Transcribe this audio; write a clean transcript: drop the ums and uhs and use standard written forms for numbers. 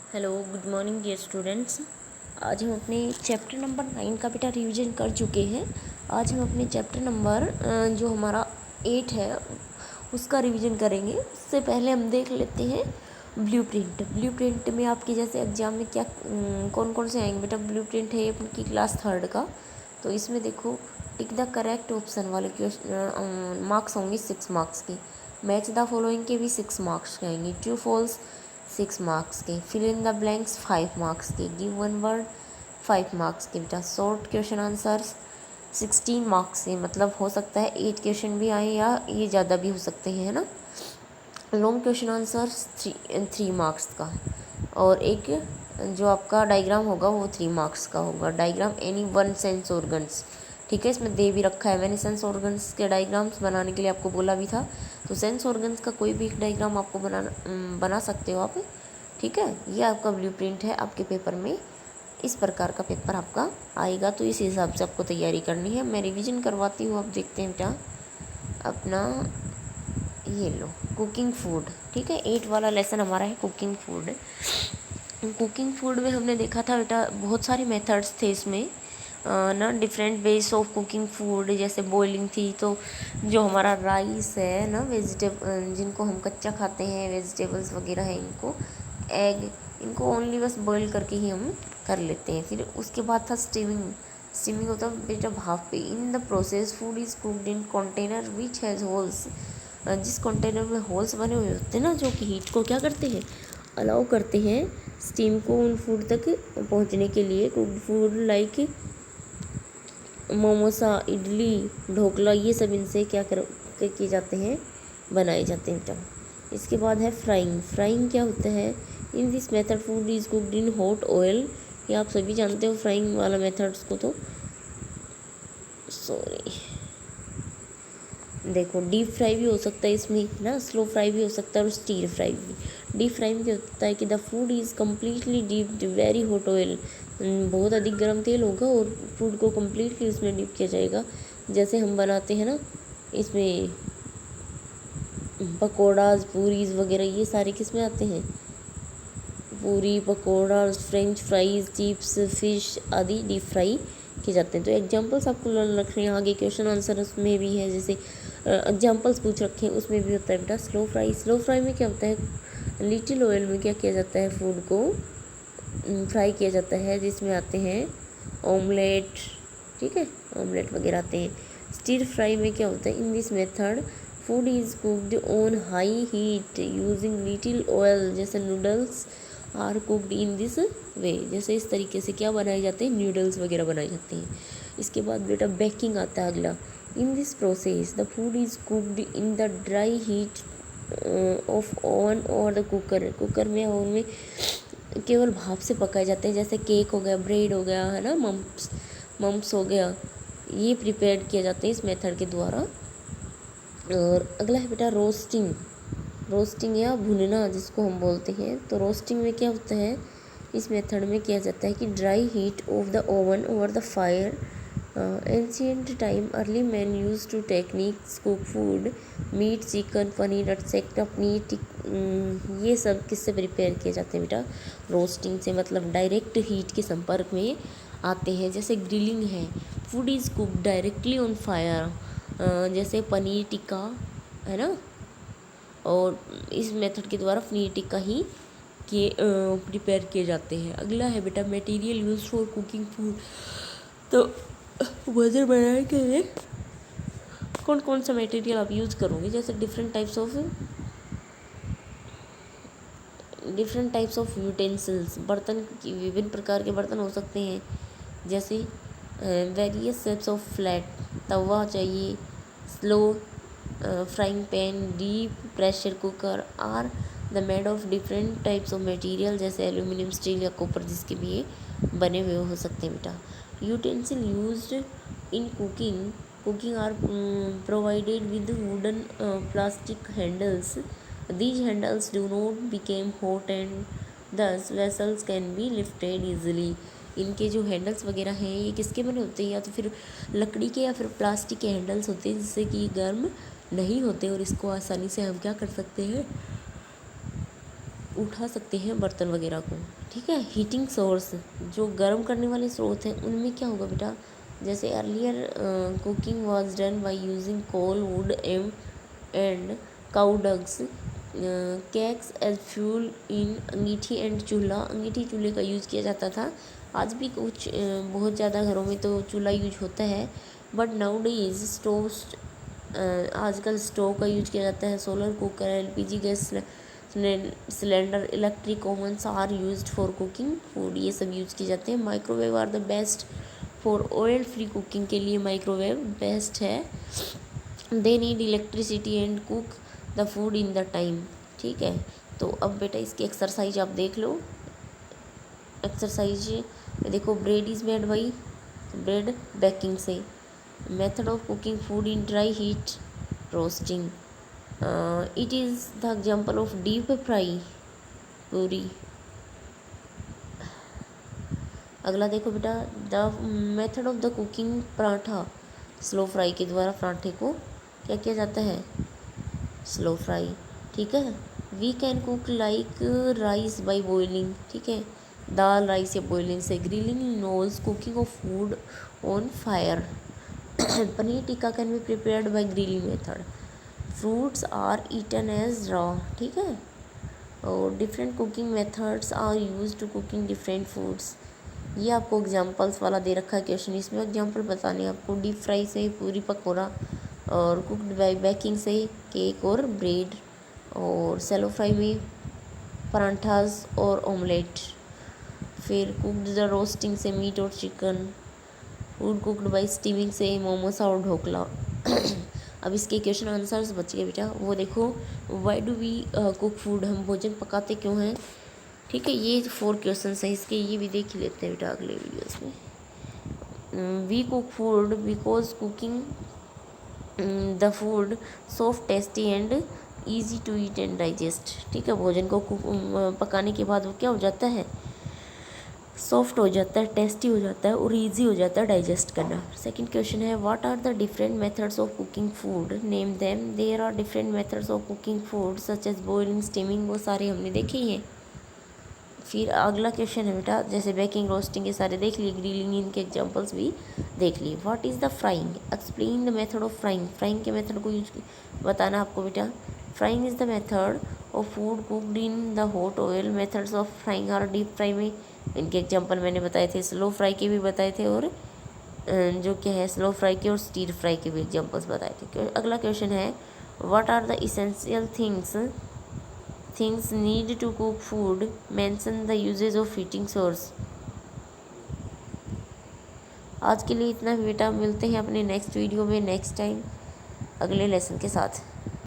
Hello good morning dear students. आज हम अपने चैप्टर नंबर 9 का बेटा रिवीजन कर चुके हैं। आज हम अपने चैप्टर नंबर जो हमारा 8 है उसका रिवीजन करेंगे। उससे पहले हम देख लेते हैं ब्लूप्रिंट में आपके जैसे एग्जाम में क्या कौन कौन से आएंगे बेटा। ब्लूप्रिंट है आपकी क्लास 3rd का, तो इसमें देखो टिक द करेक्ट ऑप्शन वाले क्वेश्चन मार्क्स होंगे 6 मार्क्स के। मैच द फॉलोइंग के भी 6 मार्क्स के आएंगे। ट्रू फॉल्स 6 मार्क्स के। Fill in the blanks 5 marks के। गिव वन वर्ड 5 मार्क्स के बेटा। शॉर्ट क्वेश्चन आंसर्स 16 मार्क्स से, मतलब हो सकता है 8 क्वेश्चन भी आए या ये ज़्यादा भी हो सकते हैं, है ना। लॉन्ग क्वेश्चन आंसर्स 3 मार्क्स का, और एक जो आपका डायग्राम होगा वो 3 मार्क्स का होगा। Diagram any one sense organs, ठीक है, इसमें दे भी रखा है मैंने। सेंस ऑर्गन्स के डायग्राम्स बनाने के लिए आपको बोला भी था, तो सेंस ऑर्गन्स का कोई भी एक डायग्राम आपको बना सकते हो आप, ठीक है। ये आपका ब्लूप्रिंट है आपके पेपर में। इस प्रकार का पेपर आपका आएगा, तो इस हिसाब से आपको तैयारी करनी है। मैं रिवीजन करवाती हूँ, आप देखते हैं बेटा अपना। ये लो कुकिंग फूड, ठीक है, 8 वाला लेसन हमारा है कुकिंग फूड। कुकिंग फूड में हमने देखा था बेटा बहुत सारे मेथड्स थे इसमें ना, different ways of cooking food. जैसे बॉइलिंग थी, तो जो हमारा राइस है ना, वेजिटेबल जिनको हम कच्चा खाते हैं, वेजिटेबल्स वगैरह है, इनको एग, इनको ओनली बस बॉईल करके ही हम कर लेते हैं। फिर उसके बाद था स्टीमिंग। स्टीमिंग होता है बेटा भाप पे। In the process food is cooked in container which has holes. जिस कंटेनर में होल्स बने हुए होते हैं ना, जो कि हीट को क्या करते हैं, अलाउ करते हैं स्टीम को उन फूड तक पहुंचने के लिए। कुकड फूड लाइक मोमोसा, इडली, ढोकला, ये सब इनसे क्या किए जाते हैं, बनाए जाते हैं बेटा। इसके बाद है फ्राइंग। फ्राइंग क्या होता है, in this method food is cooked in hot oil. ये आप सभी जानते हो फ्राइंग वाला मेथड्स को, तो सॉरी देखो डीप फ्राई भी हो सकता है इसमें ना, स्लो फ्राई भी हो सकता है और स्टीर फ्राई भी। डीप फ्राई में क्या होता है कि the food is completely deep very hot oil. बहुत अधिक गर्म तेल होगा और फूड को कम्प्लीटली उसमें डीप किया जाएगा। जैसे हम बनाते हैं ना इसमें पकौड़ाज, पूरीज वगैरह, ये सारे किस में आते हैं, पूरी, pakora, French fries, chips, fish आदि डीप फ्राई किए जाते हैं। तो एग्जांपल्स आपको रख रहे हैं आगे, क्वेश्चन आंसर उसमें भी है। जैसे एग्जांपल्स पूछ रखे हैं, उसमें भी होता है बेटा स्लो फ्राई। स्लो फ्राई में क्या होता है, लिटिल ऑयल में क्या किया जाता है, फूड को फ्राई किया जाता है, जिसमें आते हैं ऑमलेट, ठीक है, ऑमलेट वगैरह आते हैं। स्टीर फ्राई में क्या होता है, in this method food is cooked on high heat using little oil. जैसे noodles are cooked in this way, जैसे इस तरीके से क्या बनाए जाते हैं, नूडल्स वगैरह बनाए जाते हैं। इसके बाद बेटा बेकिंग आता है अगला। In this process the food is cooked in the dry heat of oven और द कुकर। कुकर में ओवन में केवल भाप से पकाए जाते हैं। जैसे केक हो गया, ब्रेड हो गया, है ना, मम्स हो गया, ये प्रिपेयर किए जाते हैं इस मेथड के द्वारा। और अगला है बेटा रोस्टिंग। रोस्टिंग या भुनना जिसको हम बोलते हैं, तो रोस्टिंग में क्या होता है, इस मेथड में किया जाता है कि dry heat of the oven over the fire. Ancient time early man use to techniques cook food, meat, chicken, paneer etcetera. Paneer ये सब किससे प्रिपेयर किए जाते हैं बेटा, रोस्टिंग से, मतलब डायरेक्ट हीट के संपर्क में आते हैं। जैसे ग्रिलिंग है, food is cook directly on fire. जैसे पनीर टिक्का, है ना, और इस मेथड के द्वारा पनीर टिक्का ही के प्रिपेयर किए जाते हैं। अगला है बेटा material use for cooking food. तो भोजन बनाने के लिए कौन कौन सा मटेरियल आप यूज़ करोगे, जैसे डिफरेंट टाइप्स ऑफ यूटेंसिल्स, बर्तन की विभिन्न प्रकार के बर्तन हो सकते हैं। जैसे various shapes of flat tawa चाहिए, slow frying pan, deep pressure cooker are the made of different types of material, जैसे एल्यूमिनियम, स्टील या कॉपर, जिसके भी ये बने हुए हो सकते हैं बेटा। Utensil used in cooking are provided with wooden plastic handles. These handles do not become hot and thus vessels can be lifted easily. इनके जो हैंडल्स वगैरह हैं ये किसके बने होते हैं, या तो फिर लकड़ी के या फिर प्लास्टिक के हैंडल्स होते हैं, जिससे कि गर्म नहीं होते, और इसको आसानी से हम क्या कर सकते हैं, उठा सकते हैं बर्तन वगैरह को, ठीक है। हीटिंग सोर्स, जो गर्म करने वाले स्रोत हैं उनमें क्या होगा बेटा, जैसे earlier cooking was done by using coal wood and cow डग्स cakes as fuel in angithi and chulha. अंगीठी चूल्हे का यूज़ किया जाता था। आज भी कुछ बहुत ज़्यादा घरों में तो चूल्हा यूज होता है, बट नाउ डेज स्टोव, आजकल स्टोव का यूज किया जाता है। Solar cooker, LPG gas cylinder, electric ovens are used for cooking food, ये सब यूज किए जाते हैं। Microwave are the best for oil free cooking के लिए माइक्रोवेव बेस्ट है। They need electricity and cook the food in the time, ठीक है। तो अब बेटा इसकी एक्सरसाइज आप देख लो। एक्सरसाइज देखो, bread is made by, bread baking से। Method of cooking food in dry heat, roasting. It is the example of deep fry, पूरी। अगला देखो बेटा, the method of the cooking paratha, slow fry के द्वारा पराठे को क्या किया जाता है, स्लो फ्राई, ठीक है। We can cook like rice by boiling, ठीक है, दाल राइस या बॉइलिंग से। Grilling involves cooking of food on fire. Paneer tikka can be prepared by grilling method. Fruits are eaten as raw, ठीक है। और different cooking methods are use to cooking different foods. ये आपको एग्जांपल्स वाला दे रखा है क्वेश्चन, इसमें एग्जांपल बताने आपको। डीप फ्राई से पूरी पकौड़ा, और कुक्ड बाई बेकिंग से केक और ब्रेड, और सेलो फ्राई में परांठास और ऑमलेट। फिर कुक्ड द रोस्टिंग से मीट और chicken. Food cooked by steaming से मोमोसा और ढोकला। अब इसके क्वेश्चन आंसर्स बच गए बेटा, वो देखो। Why do we cook food, हम भोजन पकाते क्यों हैं, ठीक है। ये 4 क्वेश्चन हैं इसके, ये भी देख ही लेते हैं बेटा अगले वीडियोस में। We cook food because cooking the food soft, tasty and easy to eat and digest, ठीक है। भोजन को पकाने के बाद वो क्या हो जाता है, सॉफ्ट हो जाता है, टेस्टी हो जाता है और इजी हो जाता है डाइजेस्ट करना। सेकंड क्वेश्चन है, what are the different methods of cooking food, name them. There are different methods of cooking food such as boiling, steaming, वो सारे हमने देखे ही हैं। फिर अगला क्वेश्चन है बेटा, जैसे बेकिंग, रोस्टिंग, ये सारे देख लिए। ग्रिलिंग, इनके एग्जांपल्स भी देख लिए। What is the frying, explain the method of frying. Frying के मेथड को यूज बताना आपको बेटा। Frying is the method of food cooked in the hot oil. Methods of frying are deep fry में, इनके एग्जाम्पल मैंने बताए थे। स्लो फ्राई के भी बताए थे, और जो क्या है स्लो फ्राई के और स्टीर फ्राई के भी एग्जाम्पल्स बताए थे। अगला क्वेश्चन है, what are the essential things need to cook food, mention the usages of heating source. आज के लिए इतना बेटा, मिलते हैं अपने नेक्स्ट वीडियो में नेक्स्ट टाइम अगले लेसन के साथ।